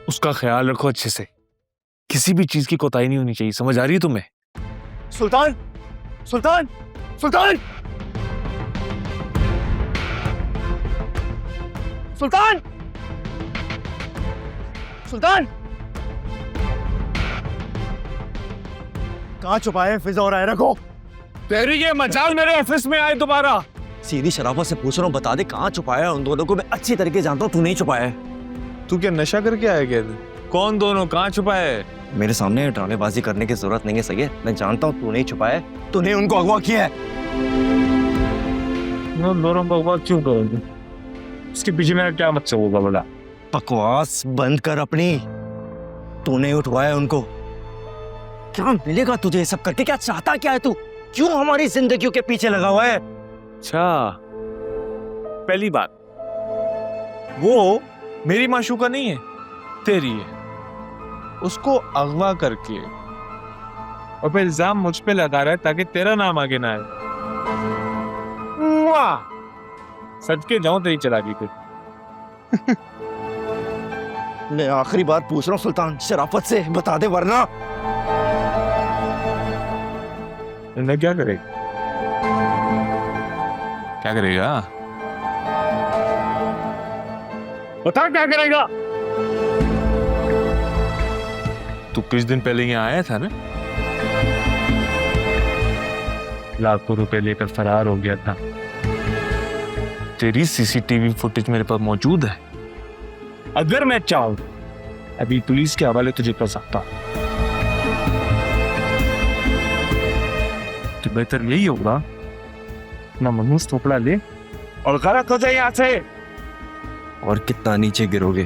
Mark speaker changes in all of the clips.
Speaker 1: उसका ख्याल रखो अच्छे से, किसी भी चीज की कोताही नहीं होनी चाहिए, समझ आ रही है तुम्हें? सुल्तान, सुल्तान, सुल्तान, सुल्तान, सुल्तान, कहाँ छुपाए फिजा और आयरा को? तेरी ये मजाल मेरे ऑफिस में आए दोबारा।
Speaker 2: सीधी शराफत से पूछ रहा हूँ, बता दे कहाँ छुपाया उन दोनों को। मैं अच्छी तरीके जानता हूँ तू नहीं छुपाया है।
Speaker 1: तू क्या नशा करके आया क्या? कौन दोनों, कहाँ छुपाए?
Speaker 2: मेरे सामने ड्रामेबाजी करने की जरूरत नहीं है सही है। मैं जानता हूँ तू नहीं छुपाया है, तूने उनको अगवा किया है।
Speaker 1: दोनों को अगवा क्यों करोगे? इसके पीछे मेरा क्या मकसद होगा बोला?
Speaker 2: बकवास बंद कर अपनी। तूने उठवाया उनको। क्या मिलेगा तुझे ये सब करके? क्या चाहता क्या है तू? क्यों हमारी जिंदगियों के पीछे लगा हुआ है?
Speaker 1: अच्छा, पहली बात, वो मेरी माशूका नहीं है, तेरी है। उसको अगवा करके और फिर इल्जाम मुझ पे लगा रहा है ताकि तेरा नाम आगे ना आए। सच के जाऊं तेरी चलाकी पे।
Speaker 2: मैं आखिरी बार पूछ रहा हूँ सुल्तान, शराफत से बता दे वरना
Speaker 1: मैं क्या करेगा? क्या करेगा? बता क्या करेगा? तू कुछ दिन पहले यहाँ आया था ना, लाखों रुपए लेकर फरार हो गया था। तेरी सीसीटीवी फुटेज मेरे पास मौजूद है। अगर मैं चाहूं अभी पुलिस के हवाले तुझे कर सकता, तो बेहतर यही होगा ना मनूस टोपला ले और गलत हो जाए यहाँ से।
Speaker 2: और कितना नीचे गिरोगे?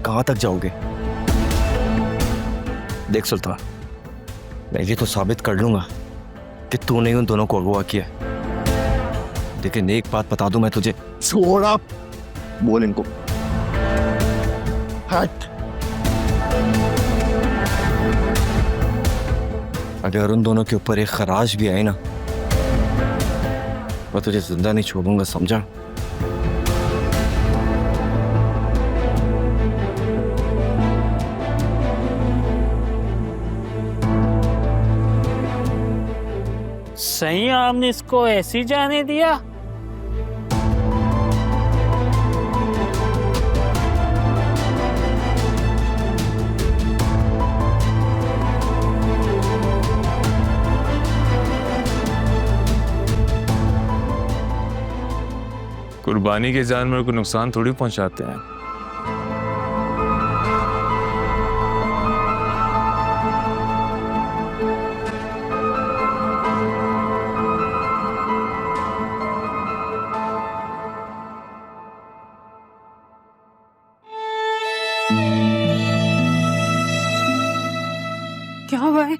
Speaker 2: कहां तक जाओगे? देख सुल्तान, मैं ये तो साबित कर लूंगा कि तूने उन दोनों को अगवा किया, लेकिन एक बात बता दूं मैं तुझे। छोड़ा, बोल इनको। हट। अगर उन दोनों के ऊपर एक खराज भी आई ना, मैं तुझे जिंदा नहीं छोड़ूंगा, समझा?
Speaker 3: सही आपने इसको ऐसी जाने दिया?
Speaker 1: कुर्बानी के जानवर को नुकसान थोड़ी पहुंचाते हैं।
Speaker 4: क्या हुआ है?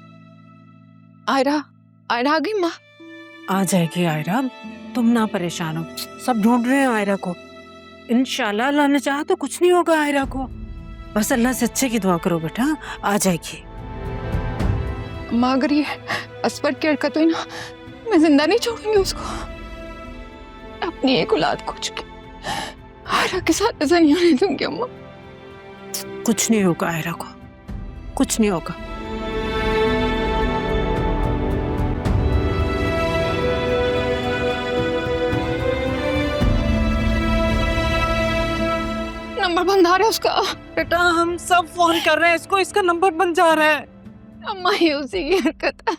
Speaker 5: आयरा, आयरा आ गई माँ?
Speaker 4: आ जाएगी आयरा, तुम ना परेशान हो। सब ढूंढ रहे हैं आयरा को। इंशाल्लाह अल्लाह ने चाहा तो कुछ नहीं होगा आयरा को। बस अल्लाह से अच्छे की दुआ करो बेटा, आ जाएगी।
Speaker 5: माँ अगर ये असफर की हरकत हुई ना, मैं जिंदा नहीं छोड़ूंगी उसको। अपनी एक औलाद खो चुकी, आयरा के साथ ऐसा नहीं होने दूंगी अम्मा।
Speaker 4: कुछ नहीं होगा आयरा को, कुछ नहीं होगा।
Speaker 5: नंबर बंद आ रहा है उसका।
Speaker 4: बेटा हम सब फोन कर रहे हैं इसको, इसका नंबर बंद जा रहा है।
Speaker 5: अम्मा ये उसी की हरकत है।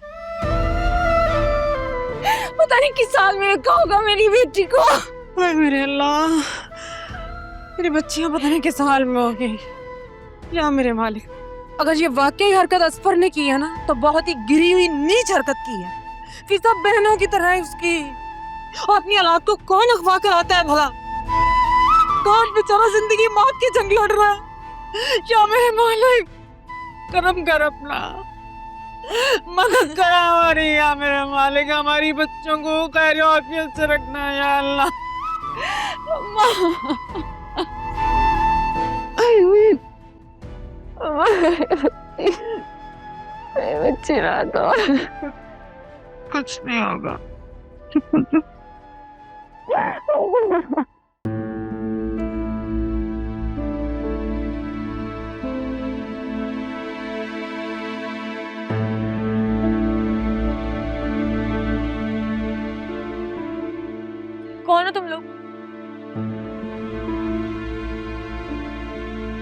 Speaker 5: पता नहीं किस साल में रखा होगा मेरी बेटी को।
Speaker 4: हाय मेरे अल्लाह, मेरी बच्चियां पता नहीं किस हाल में होगी। या मेरे मालिक, अगर ये वाकई हरकत असफर ने की है ना, तो बहुत ही गिरी हुई नीच हरकत की है। फिर सब बहनों की तरह है उसकी। और अपनी औलाद को कौन अगवा कराता है भला? कौन बेचारा जिंदगी मौत की जंग लड़ रहा है? या मेरे मालिक, करम कर अपना, मदद कर हमारी। या मेरे मालिक, हमारी बच्चों को खैर आफियत से रखना या अल्लाह।
Speaker 5: बच्ची ना तो
Speaker 4: कुछ नहीं होगा।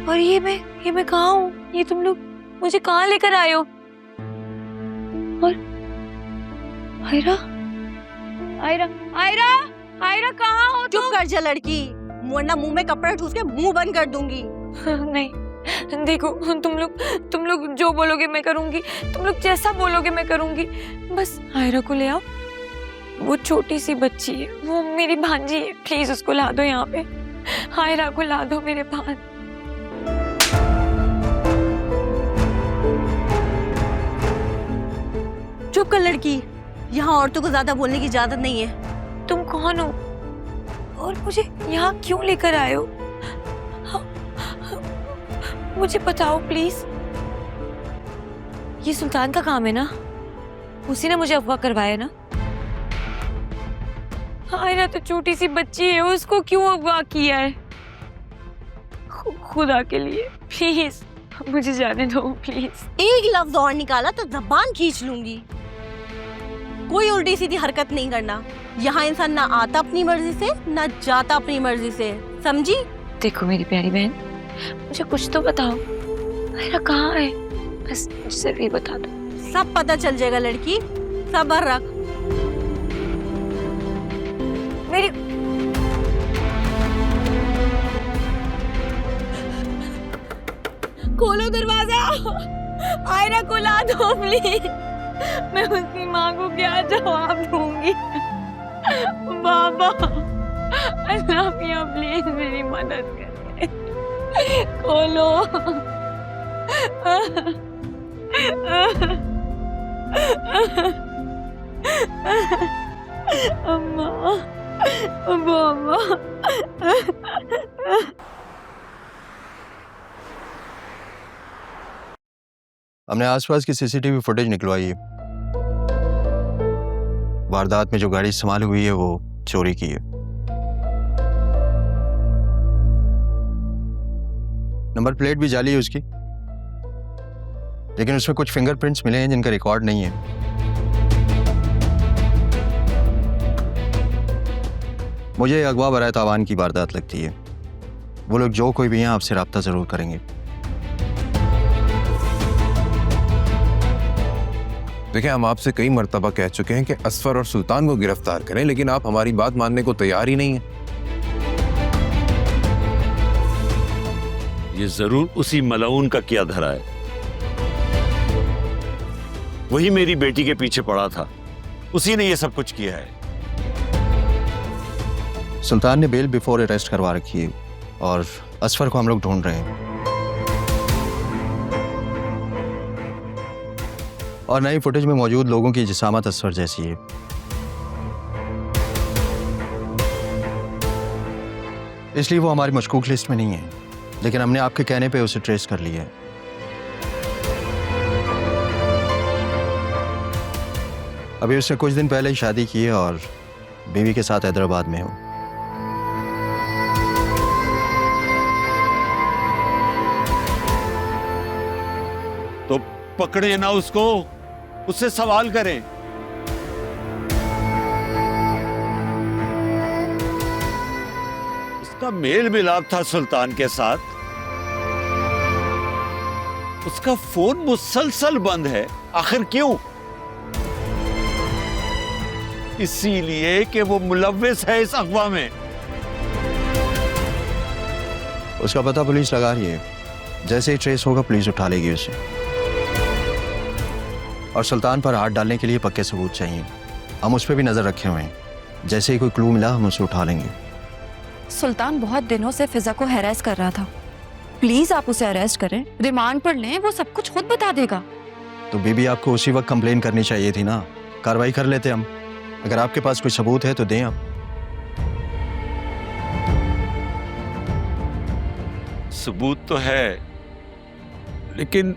Speaker 6: और ये मैं कहाँ हूँ? ये तुम लोग मुझे कहाँ लेकर आए हो? और आयरा आयरा आयरा आयरा कहाँ हो?
Speaker 7: चुप कर जा लड़की, वरना मुंह में कपड़ा ठूस के मुंह बंद कर दूंगी।
Speaker 6: नहीं, देखो तुम लोग जो बोलोगे मैं करूंगी, तुम लोग जैसा बोलोगे मैं करूंगी। बस आयरा को ले आओ, वो छोटी सी बच्ची है, वो मेरी भांजी है, प्लीज उसको ला दो यहाँ पे। आयरा को ला दो मेरे पास।
Speaker 7: चुप कर लड़की, यहाँ औरतों को ज्यादा बोलने की इजाजत नहीं है।
Speaker 6: तुम कौन हो और मुझे यहाँ क्यों लेकर आए हो? मुझे बताओ प्लीज। ये सुल्तान का काम है ना? उसी ने मुझे अगवा करवाया ना? आयरा तो छोटी सी बच्ची है, उसको क्यों अगवा किया है? खुदा के लिए प्लीज मुझे जाने दो प्लीज।
Speaker 7: एक लफ्ज और निकाला तो जबान खींच लूंगी। कोई उल्टी सीधी हरकत नहीं करना। यहाँ इंसान ना आता अपनी मर्जी से ना जाता अपनी मर्जी से, समझी?
Speaker 6: देखो मेरी प्यारी बहन, मुझे कुछ तो बताओ, आयरा कहाँ है? बस सिर्फ ये बता दो।
Speaker 7: सब पता चल जाएगा लड़की, सब्र रख।
Speaker 6: मेरी खोलो दरवाजा, आयरा को ला दो प्लीज। मैं उसकी माँ को क्या जवाब दूंगी? बाबा अल्लाह मियां प्लीज मेरी मदद करें, खोलो। अम्मा, बाबा।
Speaker 8: हमने आसपास की सीसीटीवी फुटेज निकलवाई है। वारदात में जो गाड़ी इस्तेमाल हुई है वो चोरी की है। नंबर प्लेट भी जाली है उसकी, लेकिन उसमें कुछ फिंगरप्रिंट्स मिले हैं जिनका रिकॉर्ड नहीं है। मुझे अगवा बराए तावान की वारदात लगती है। वो लोग जो कोई भी हैं आपसे राब्ता जरूर करेंगे।
Speaker 9: देखिए, हम आपसे कई मर्तबा कह चुके हैं कि असफर और सुल्तान को गिरफ्तार करें, लेकिन आप हमारी बात मानने को तैयार ही नहीं हैं।
Speaker 10: ये जरूर उसी मलाउन का किया धरा है। वही मेरी बेटी के पीछे पड़ा था, उसी ने ये सब कुछ किया है।
Speaker 8: सुल्तान ने बेल बिफोर अरेस्ट करवा रखी है और असफर को हम लोग ढूंढ रहे हैं। और नई फुटेज में मौजूद लोगों की जिसामत असफर जैसी है। इसलिए वो हमारी मशकूक लिस्ट में नहीं है, लेकिन हमने आपके कहने पे उसे ट्रेस कर लिया है। अभी उसने कुछ दिन पहले ही शादी की है और बीवी के साथ हैदराबाद में हो।
Speaker 10: तो पकड़े ना उसको, उससे सवाल करें। उसका मेल मिलाप था सुल्तान के साथ, उसका फोन मुसलसल बंद है। आखिर क्यों? इसीलिए कि वो मुलव्विस है इस अगवा में।
Speaker 8: उसका पता पुलिस लगा रही है। जैसे ही ट्रेस होगा पुलिस उठा लेगी उसे। और सुल्तान पर हाथ डालने के लिए पक्के सबूत चाहिए। हम उस पर भी नजर रखे हुए हैं। जैसे ही कोई क्लू मिला हम उसे उठा लेंगे।
Speaker 11: सुल्तान बहुत दिनों से फिजा को हैरेस कर रहा था। प्लीज आप उसे अरेस्ट करें, रिमांड पर लें, वो सब कुछ खुद बता देगा।
Speaker 8: तो बीबी आपको उसी वक्त कंप्लेन करनी चाहिए थी ना। कार्रवाई कर लेते हम। अगर आपके पास कोई सबूत है तो दें आप।
Speaker 10: सबूत तो है, लेकिन